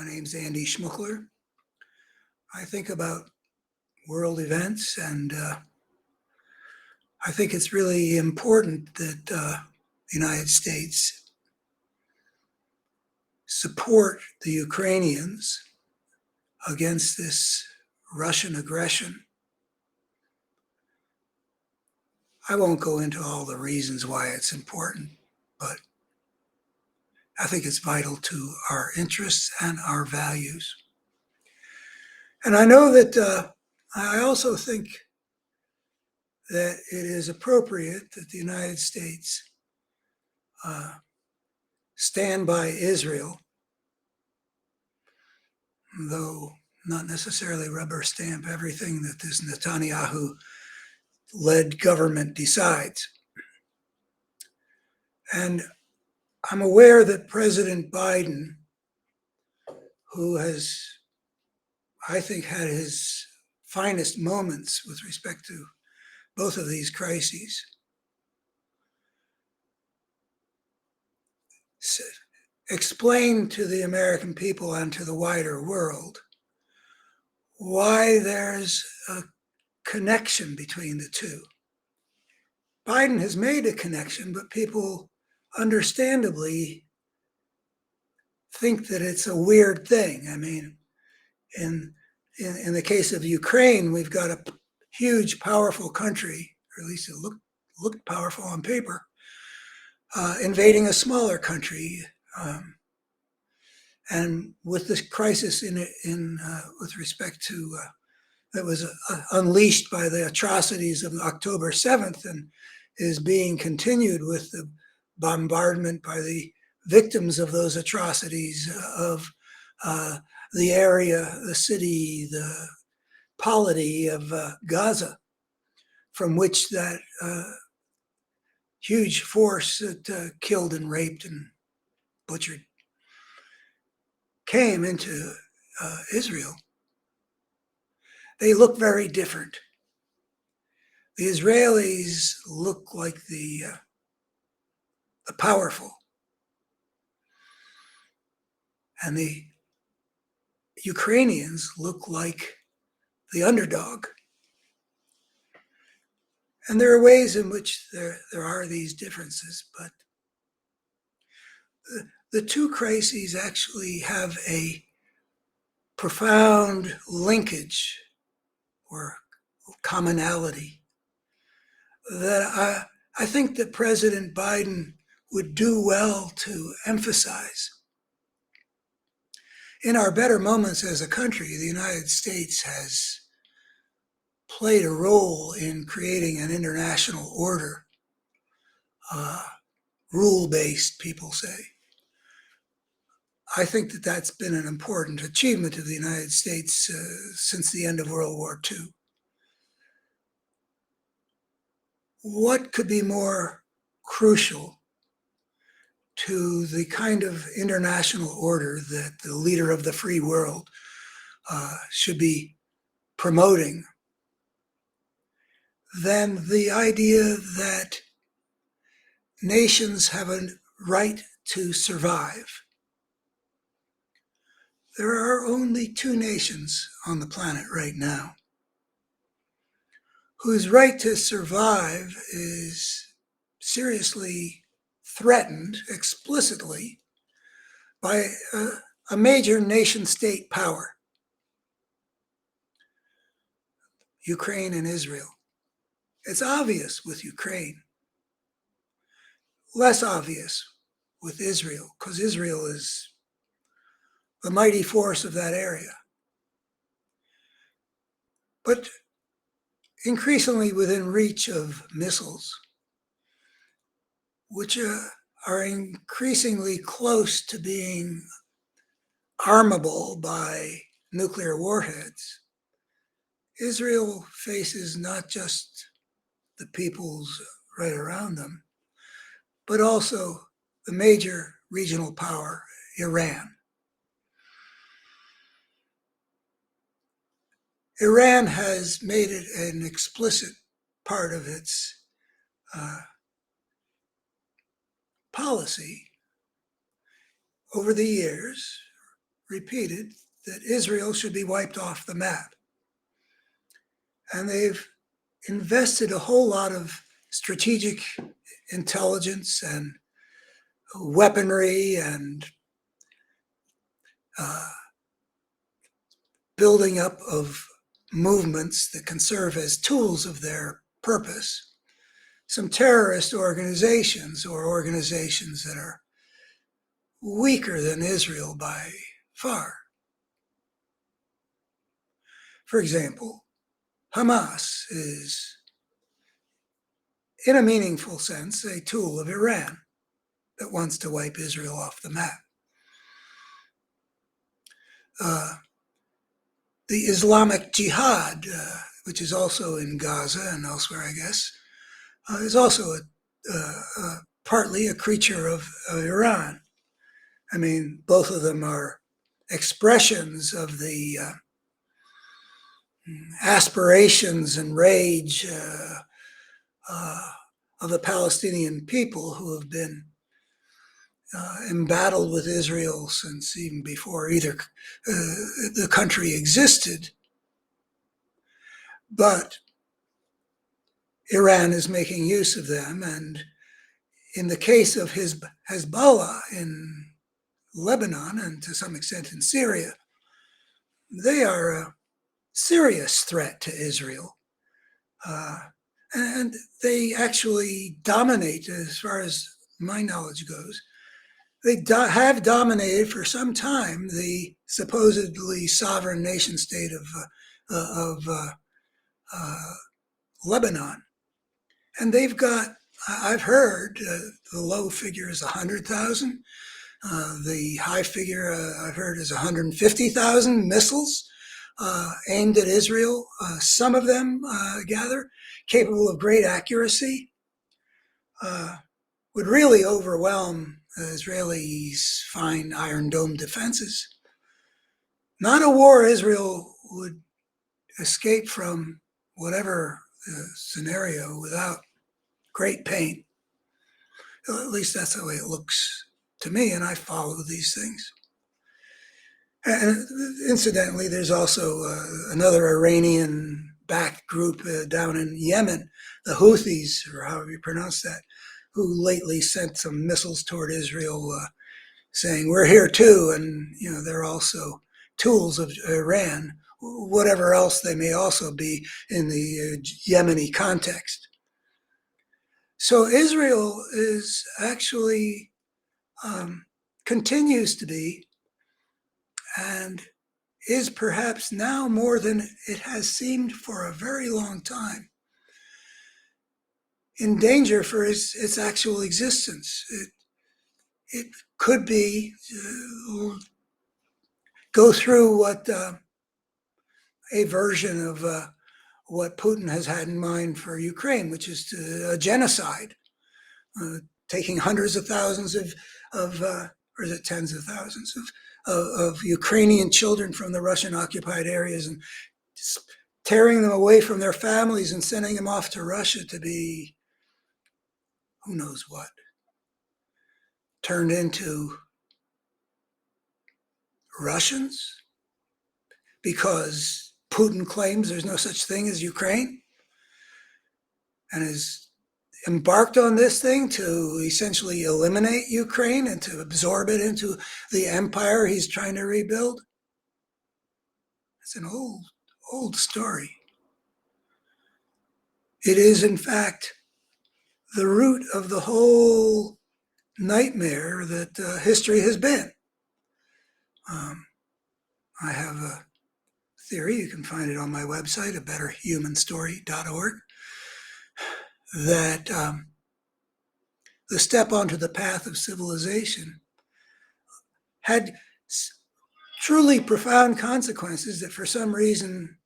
My name's Andy Schmuckler. I think about world events, and I think it's really important that the United States support the Ukrainians against this Russian aggression. I won't go into all the reasons why it's important, but I think it's vital to our interests and our values. And I know that I also think that it is appropriate that the United States stand by Israel, though not necessarily rubber stamp everything that this Netanyahu-led government decides. And I'm aware that President Biden, who has, I think, had his finest moments with respect to both of these crises, explained to the American people and to the wider world why there's a connection between the two. Biden has made a connection, but people understandably think that it's a weird thing. I mean, in the case of Ukraine, we've got a huge, powerful country, or at least it looked powerful on paper, invading a smaller country. And with this crisis with respect to that was unleashed by the atrocities of October 7th and is being continued with the bombardment by the victims of those atrocities of the area, the city, the polity of Gaza, from which that huge force that killed and raped and butchered came into Israel. They look very different. The Israelis look like the powerful, and the Ukrainians look like the underdog. And there are ways in which there are these differences, but the two crises actually have a profound linkage or commonality that I think that President Biden would do well to emphasize. In our better moments as a country, the United States has played a role in creating an international order, rule-based, people say. I think that that's been an important achievement of the United States since the end of World War II. What could be more crucial to the kind of international order that the leader of the free world should be promoting than the idea that nations have a right to survive? There are only two nations on the planet right now whose right to survive is seriously threatened explicitly by a major nation-state power, Ukraine and Israel. It's obvious with Ukraine, less obvious with Israel, because Israel is the mighty force of that area. But increasingly within reach of missiles, which are increasingly close to being armable by nuclear warheads, Israel faces not just the peoples right around them, but also the major regional power, Iran. Iran has made it an explicit part of its policy over the years, repeated that Israel should be wiped off the map. And they've invested a whole lot of strategic intelligence and weaponry and building up of movements that can serve as tools of their purpose. Some terrorist organizations or organizations that are weaker than Israel by far. For example, Hamas is, in a meaningful sense, a tool of Iran that wants to wipe Israel off the map. The Islamic Jihad, which is also in Gaza and elsewhere, I guess, is also partly a creature of Iran. I mean, both of them are expressions of the aspirations and rage of the Palestinian people who have been embattled with Israel since even before either the country existed. But Iran is making use of them, and in the case of Hezbollah in Lebanon and to some extent in Syria, they are a serious threat to Israel. And they actually dominate, as far as my knowledge goes. They have dominated for some time the supposedly sovereign nation state of Lebanon. And they've got, I've heard, the low figure is 100,000. The high figure I've heard is 150,000 missiles aimed at Israel. Some of them, gather, capable of great accuracy, would really overwhelm Israelis' fine Iron Dome defenses. Not a war Israel would escape from, whatever scenario, without great pain. At least that's the way it looks to me, and I follow these things. And incidentally, there's also another Iranian-backed group down in Yemen, the Houthis, or however you pronounce that, who lately sent some missiles toward Israel, saying, "We're here too," and they're also tools of Iran, whatever else they may also be in the Yemeni context. So Israel is actually continues to be, and is perhaps now more than it has seemed for a very long time, in danger for its actual existence. It could be go through what a version of what Putin has had in mind for Ukraine, which is a genocide, taking hundreds of thousands or is it tens of thousands of Ukrainian children from the Russian-occupied areas and tearing them away from their families and sending them off to Russia to be, who knows what, turned into Russians because Putin claims there's no such thing as Ukraine and has embarked on this thing to essentially eliminate Ukraine and to absorb it into the empire he's trying to rebuild. It's an old story. It is, in fact, the root of the whole nightmare that history has been. I have a theory, you can find it on my website, abetterhumanstory.org, that the step onto the path of civilization had truly profound consequences that for some reason,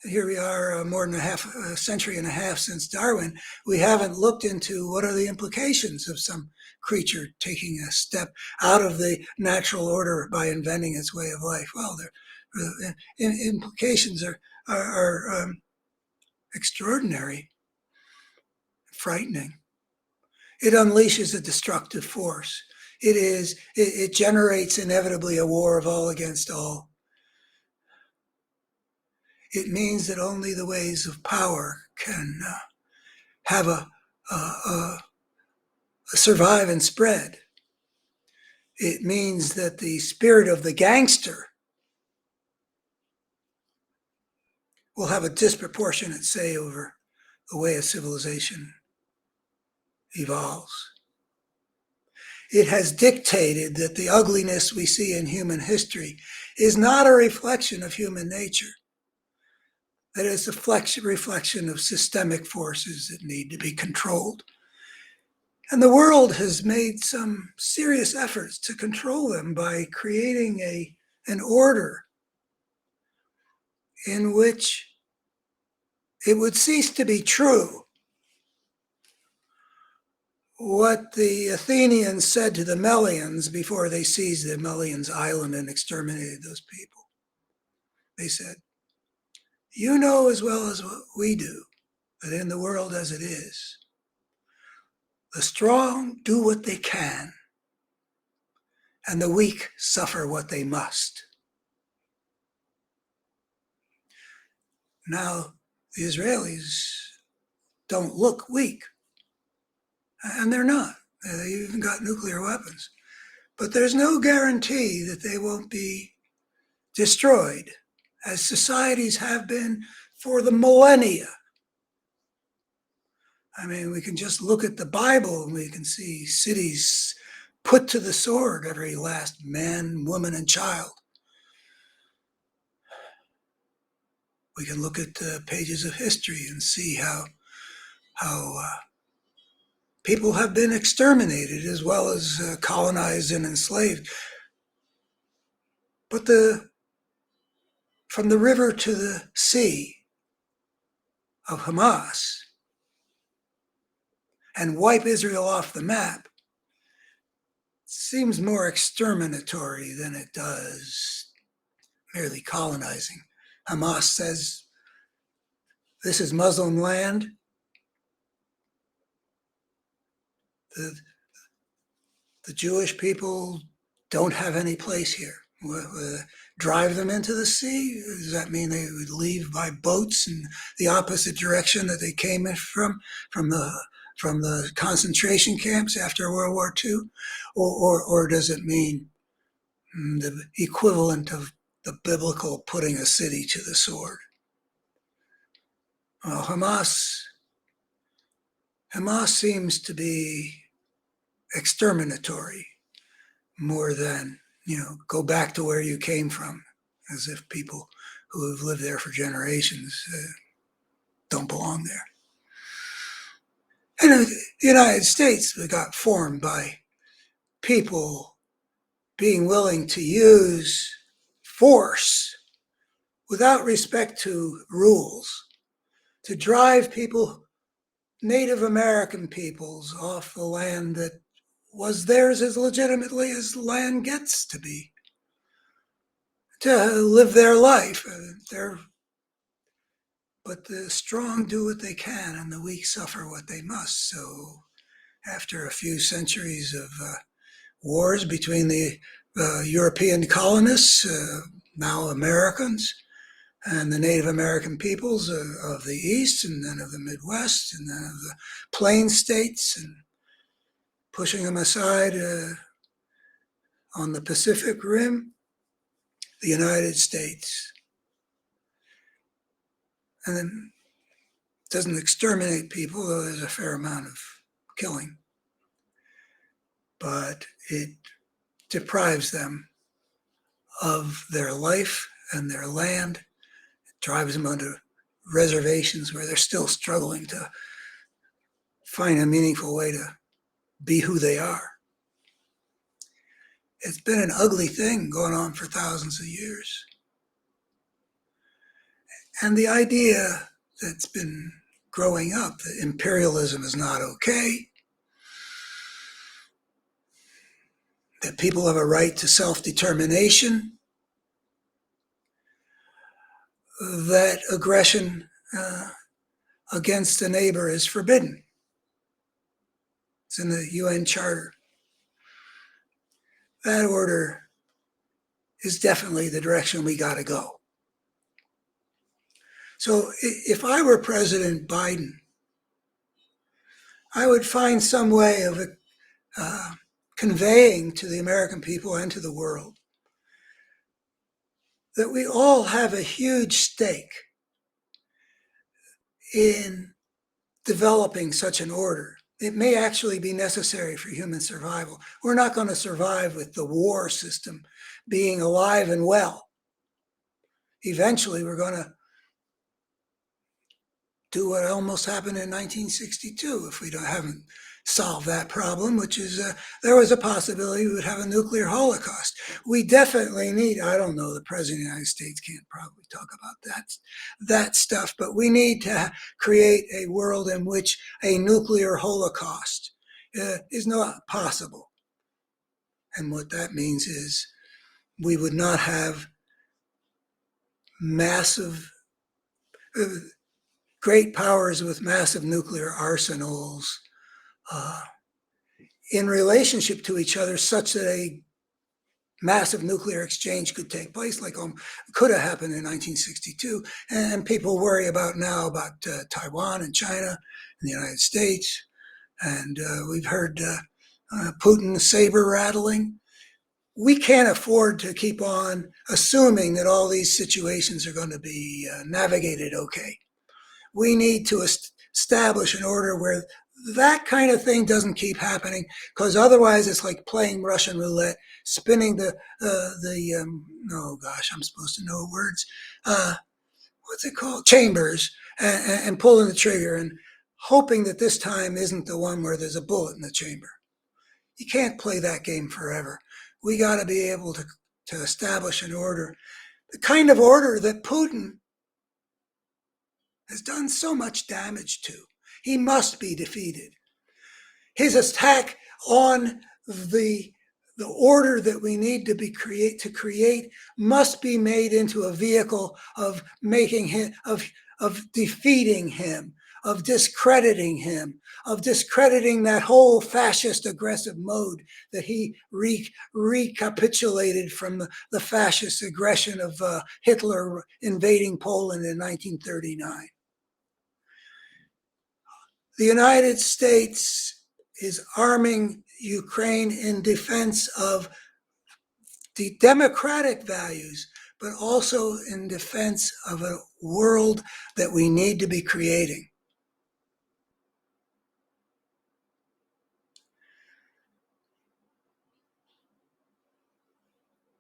here we are more than a century and a half since Darwin, we haven't looked into what are the implications of some creature taking a step out of the natural order by inventing its way of life. Well, the implications are extraordinary, frightening. It unleashes a destructive force. It generates inevitably a war of all against all. It means that only the ways of power can have a survive and spread. It means that the spirit of the gangster will have a disproportionate say over the way a civilization evolves. It has dictated that the ugliness we see in human history is not a reflection of human nature, that it's a reflection of systemic forces that need to be controlled. And the world has made some serious efforts to control them by creating an order in which it would cease to be true what the Athenians said to the Melians before they seized the Melians' island and exterminated those people. They said, "You know as well as we do that in the world as it is, the strong do what they can, and the weak suffer what they must." Now, the Israelis don't look weak, and they're not. They even got nuclear weapons. But there's no guarantee that they won't be destroyed, as societies have been for the millennia. I mean, we can just look at the Bible and we can see cities put to the sword, every last man, woman, and child. We can look at the pages of history and see how people have been exterminated as well as colonized and enslaved. But from the river to the sea of Hamas and wipe Israel off the map seems more exterminatory than it does merely colonizing. Hamas says this is Muslim land. The Jewish people don't have any place here. Drive them into the sea? Does that mean they would leave by boats in the opposite direction that they came in from the concentration camps after World War II? Or does it mean the equivalent of the biblical putting a city to the sword? Well, Hamas seems to be exterminatory more than, go back to where you came from, as if people who have lived there for generations don't belong there. And the United States got formed by people being willing to use force without respect to rules to drive Native American peoples off the land that was theirs as legitimately as land gets to be, to live their life. But the strong do what they can and the weak suffer what they must. So after a few centuries of wars between the European colonists, now Americans, and the Native American peoples of the East, and then of the Midwest, and then of the Plain States, and pushing them aside on the Pacific Rim, the United States. And then doesn't exterminate people, though there's a fair amount of killing. But it deprives them of their life and their land. It drives them onto reservations where they're still struggling to find a meaningful way to be who they are. It's been an ugly thing going on for thousands of years. And the idea that's been growing up that imperialism is not okay, that people have a right to self-determination, that aggression against a neighbor is forbidden. It's in the UN Charter. that order is definitely the direction we got to go. So if I were President Biden, I would find some way of conveying to the American people and to the world that we all have a huge stake in developing such an order. It may actually be necessary for human survival. We're not going to survive with the war system being alive and well. Eventually, we're going to do what almost happened in 1962 if we haven't solved that problem, which is there was a possibility we would have a nuclear holocaust. We definitely need, I don't know, the President of the United States can't probably talk about that stuff, but we need to create a world in which a nuclear holocaust is not possible. And what that means is we would not have massive great powers with massive nuclear arsenals in relationship to each other such that a massive nuclear exchange could take place, like could have happened in 1962. And people worry about now about Taiwan and China and the United States. And we've heard Putin saber rattling. We can't afford to keep on assuming that all these situations are going to be navigated okay. We need to establish an order where that kind of thing doesn't keep happening, because otherwise it's like playing Russian roulette, spinning oh gosh, I'm supposed to know words. What's it called? Chambers, and pulling the trigger and hoping that this time isn't the one where there's a bullet in the chamber. You can't play that game forever. We got to be able to establish an order, the kind of order that Putin has done so much damage to. He must be defeated. His attack on the order that we need to create must be made into a vehicle of making him, of defeating him, of discrediting him, of discrediting that whole fascist aggressive mode that he recapitulated from the fascist aggression of Hitler invading Poland in 1939. The United States is arming Ukraine in defense of the democratic values, but also in defense of a world that we need to be creating.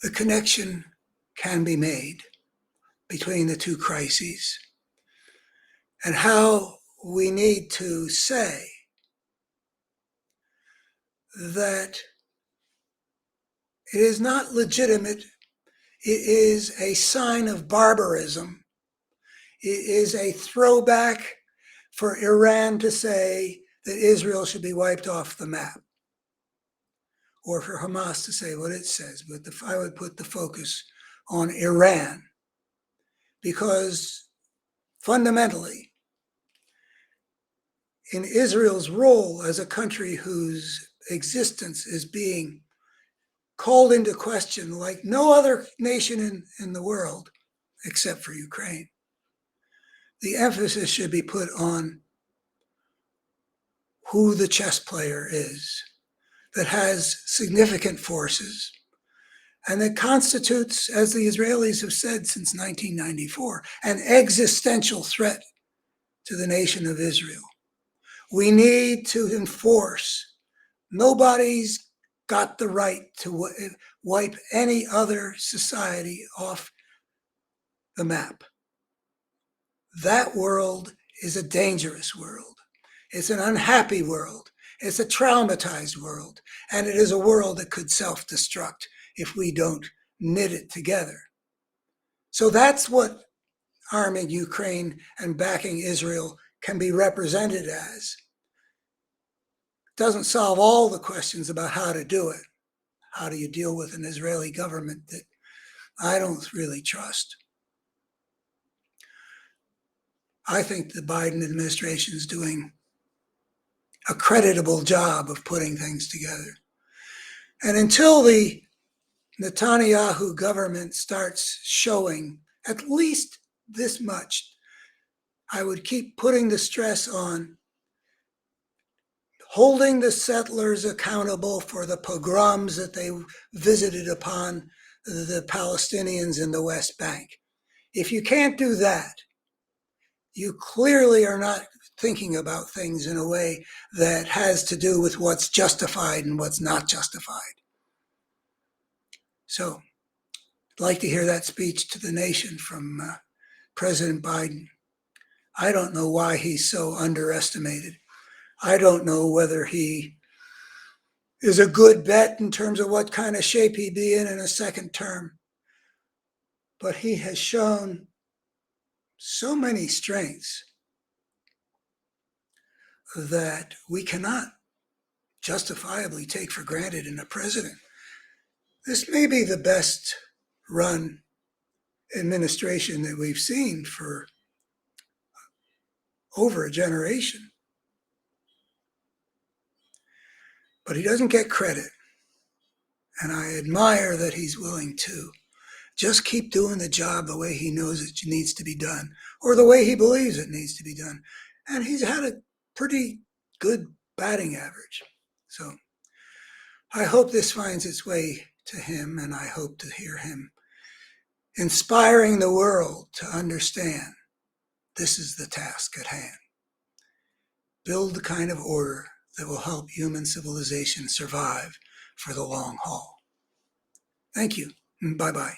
The connection can be made between the two crises, and how we need to say that it is not legitimate, it is a sign of barbarism, it is a throwback for Iran to say that Israel should be wiped off the map, or for Hamas to say what it says. But I would put the focus on Iran, because fundamentally, in Israel's role as a country whose existence is being called into question like no other nation in the world, except for Ukraine, the emphasis should be put on who the chess player is that has significant forces and that constitutes, as the Israelis have said since 1994, an existential threat to the nation of Israel. We need to enforce, nobody's got the right to wipe any other society off the map. That world is a dangerous world. It's an unhappy world. It's a traumatized world. And it is a world that could self-destruct if we don't knit it together. So that's what arming Ukraine and backing Israel can be represented as. It doesn't solve all the questions about how to do it. How do you deal with an Israeli government that I don't really trust? I think the Biden administration is doing a creditable job of putting things together. And until the Netanyahu government starts showing at least this much, I would keep putting the stress on holding the settlers accountable for the pogroms that they visited upon the Palestinians in the West Bank. If you can't do that, you clearly are not thinking about things in a way that has to do with what's justified and what's not justified. So I'd like to hear that speech to the nation from President Biden. I don't know why he's so underestimated. I don't know whether he is a good bet in terms of what kind of shape he'd be in a second term. But he has shown so many strengths that we cannot justifiably take for granted in a president. This may be the best run administration that we've seen for over a generation. But he doesn't get credit. And I admire that he's willing to just keep doing the job the way he knows it needs to be done, or the way he believes it needs to be done. And he's had a pretty good batting average. So I hope this finds its way to him, and I hope to hear him inspiring the world to understand this is the task at hand. Build the kind of order that will help human civilization survive for the long haul. Thank you, and bye-bye.